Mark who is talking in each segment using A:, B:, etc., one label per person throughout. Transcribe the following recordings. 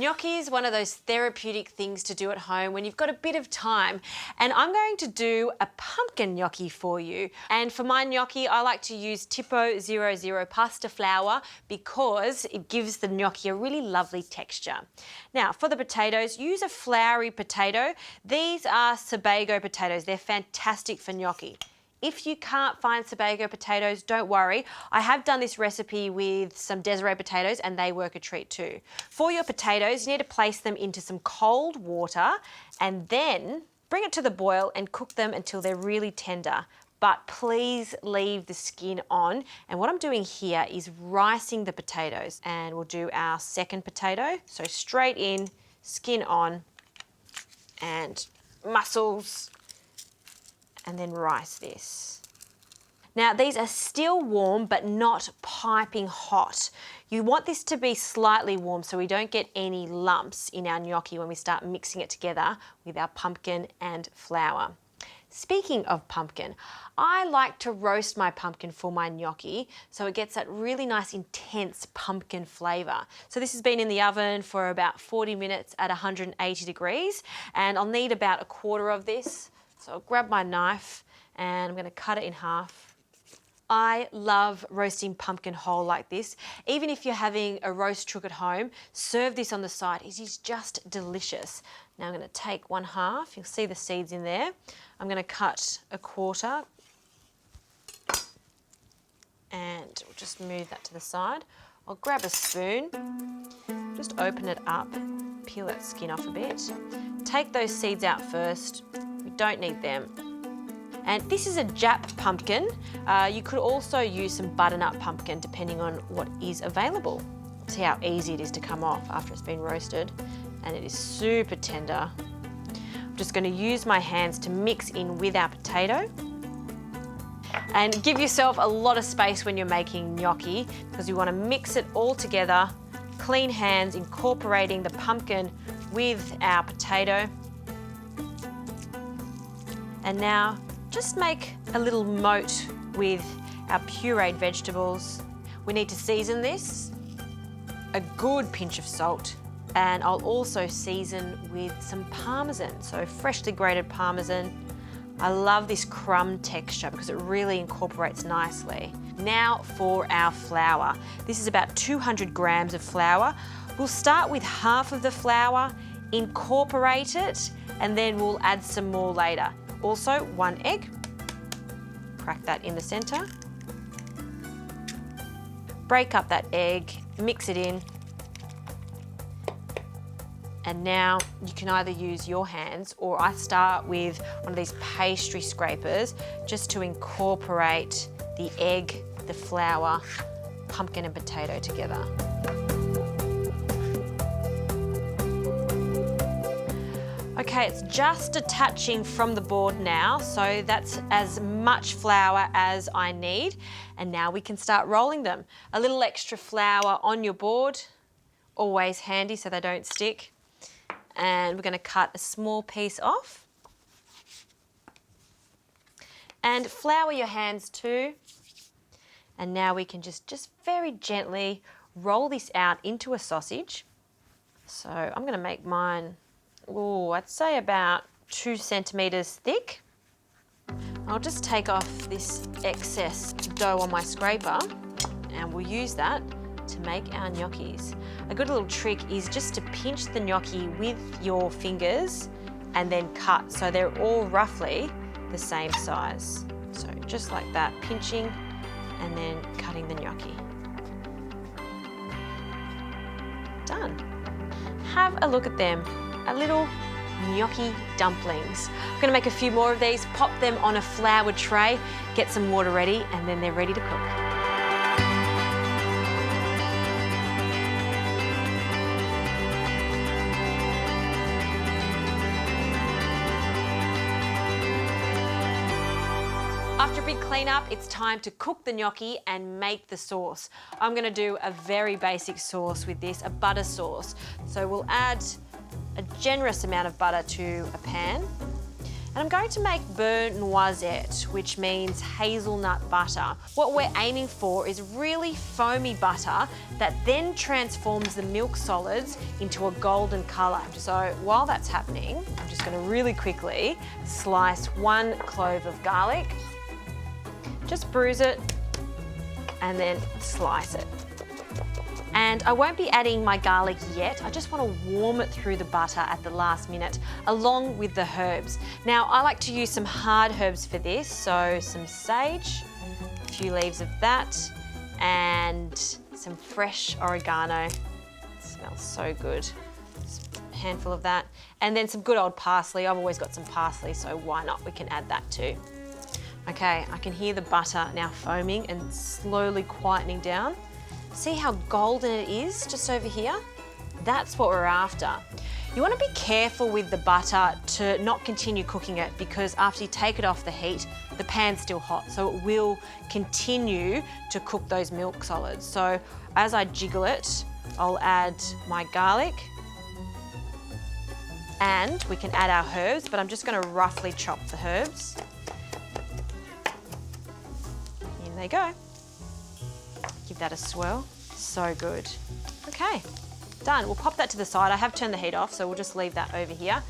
A: Gnocchi is one of those therapeutic things to do at home when you've got a bit of time. And I'm going to do a pumpkin gnocchi for you. And for my gnocchi, I like to use Tipo 00 pasta flour because it gives the gnocchi a really lovely texture. Now, for the potatoes, use a floury potato. These are Sebago potatoes. They're fantastic for gnocchi. If you can't find Sebago potatoes, don't worry. I have done this recipe with some Desiree potatoes and they work a treat too. For your potatoes, you need to place them into some cold water and then bring it to the boil and cook them until they're really tender. But please leave the skin on. And what I'm doing here is ricing the potatoes, and we'll do our second potato. So straight in, skin on, and mussels, and then rice this. Now these are still warm but not piping hot. You want this to be slightly warm so we don't get any lumps in our gnocchi when we start mixing it together with our pumpkin and flour. Speaking of pumpkin, I like to roast my pumpkin for my gnocchi so it gets that really nice intense pumpkin flavour. So this has been in the oven for about 40 minutes at 180 degrees and I'll need about a quarter of this. So I'll grab my knife and I'm going to cut it in half. I love roasting pumpkin whole like this. Even if you're having a roast chook at home, serve this on the side. It is just delicious. Now I'm going to take one half. You'll see the seeds in there. I'm going to cut a quarter and we'll just move that to the side. I'll grab a spoon, just open it up, peel that skin off a bit. Take those seeds out first. We don't need them. And this is a Jap pumpkin. You could also use some butternut pumpkin depending on what is available. See how easy it is to come off after it's been roasted. And it is super tender. I'm just going to use my hands to mix in with our potato. And give yourself a lot of space when you're making gnocchi because you want to mix it all together. Clean hands, incorporating the pumpkin with our potato. And now just make a little moat with our pureed vegetables. We need to season this, a good pinch of salt, and I'll also season with some parmesan, so freshly grated parmesan. I love this crumb texture because it really incorporates nicely. Now for our flour. This is about 200 grams of flour. We'll start with half of the flour, incorporate it, and then we'll add some more later. Also, 1 egg, crack that in the center. Break up that egg, mix it in. And now you can either use your hands or I start with one of these pastry scrapers just to incorporate the egg, the flour, pumpkin and potato together. Okay, it's just detaching from the board now, so that's as much flour as I need. And now we can start rolling them. A little extra flour on your board, always handy so they don't stick. And we're going to cut a small piece off. And flour your hands too. And now we can just very gently roll this out into a sausage. So I'm going to make mine, I'd say about 2 centimetres thick. I'll just take off this excess dough on my scraper and we'll use that to make our gnocchis. A good little trick is just to pinch the gnocchi with your fingers and then cut so they're all roughly the same size. So just like that, pinching and then cutting the gnocchi. Done. Have a look at them. A little gnocchi dumplings. I'm going to make a few more of these, pop them on a floured tray, get some water ready, and then they're ready to cook. After a big clean-up, it's time to cook the gnocchi and make the sauce. I'm going to do a very basic sauce with this, a butter sauce. So we'll add a generous amount of butter to a pan And I'm going to make beurre noisette, which means hazelnut butter. What we're aiming for is really foamy butter that then transforms the milk solids into a golden colour. So while that's happening, I'm just going to really quickly slice 1 clove of garlic. Just bruise it and then slice it. And I won't be adding my garlic yet. I just want to warm it through the butter at the last minute, along with the herbs. Now, I like to use some hard herbs for this, so some sage, a few leaves of that, and some fresh oregano. It smells so good. Just a handful of that. And then some good old parsley. I've always got some parsley, so why not? We can add that too. Okay, I can hear the butter now foaming and slowly quietening down. See how golden it is just over here? That's what we're after. You want to be careful with the butter to not continue cooking it, because after you take it off the heat, the pan's still hot, so it will continue to cook those milk solids. So as I jiggle it, I'll add my garlic, and we can add our herbs, but I'm just going to roughly chop the herbs. In they go. Give that a swirl. So good. Okay, done. We'll pop that to the side. I have turned the heat off, so we'll just leave that over here.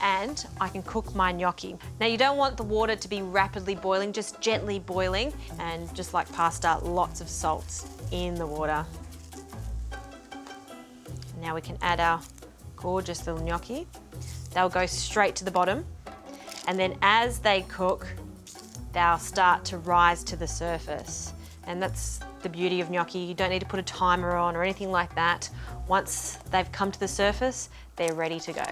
A: And I can cook my gnocchi. Now, you don't want the water to be rapidly boiling, just gently boiling. And just like pasta, lots of salt in the water. Now we can add our gorgeous little gnocchi. They'll go straight to the bottom. And then as they cook, they'll start to rise to the surface. And that's the beauty of gnocchi. You don't need to put a timer on or anything like that. Once they've come to the surface, they're ready to go.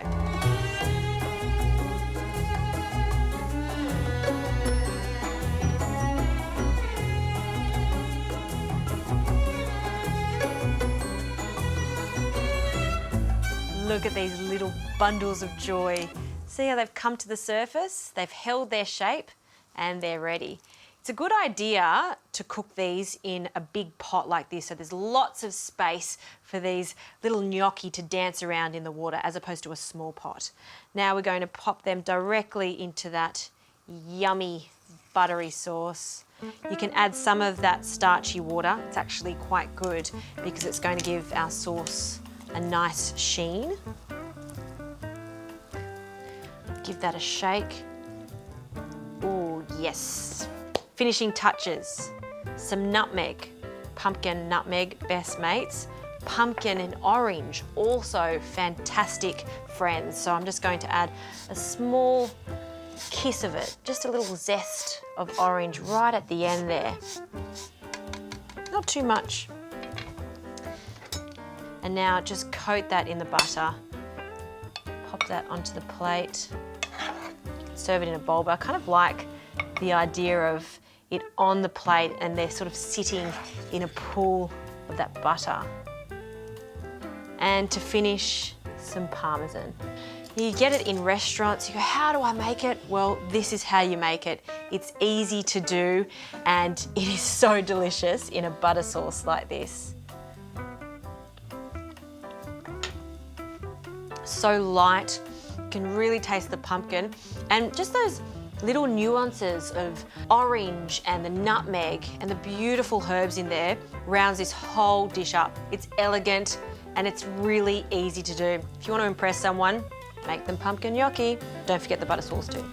A: Look at these little bundles of joy. See how they've come to the surface? They've held their shape and they're ready. It's a good idea to cook these in a big pot like this, so there's lots of space for these little gnocchi to dance around in the water, as opposed to a small pot. Now we're going to pop them directly into that yummy buttery sauce. You can add some of that starchy water. It's actually quite good because it's going to give our sauce a nice sheen. Give that a shake. Oh, yes. Finishing touches, some nutmeg, pumpkin, nutmeg, best mates. Pumpkin and orange, also fantastic friends. So I'm just going to add a small kiss of it, just a little zest of orange right at the end there. Not too much. And now just coat that in the butter. Pop that onto the plate. Serve it in a bowl, but I kind of like the idea of it on the plate and they're sort of sitting in a pool of that butter. And to finish, some Parmesan. You get it in restaurants, you go, how do I make it? Well, this is how you make it. It's easy to do and it is so delicious in a butter sauce like this. So light, you can really taste the pumpkin and just those little nuances of orange and the nutmeg and the beautiful herbs in there rounds this whole dish up. It's elegant and it's really easy to do. If you want to impress someone, make them pumpkin gnocchi. Don't forget the butter sauce too.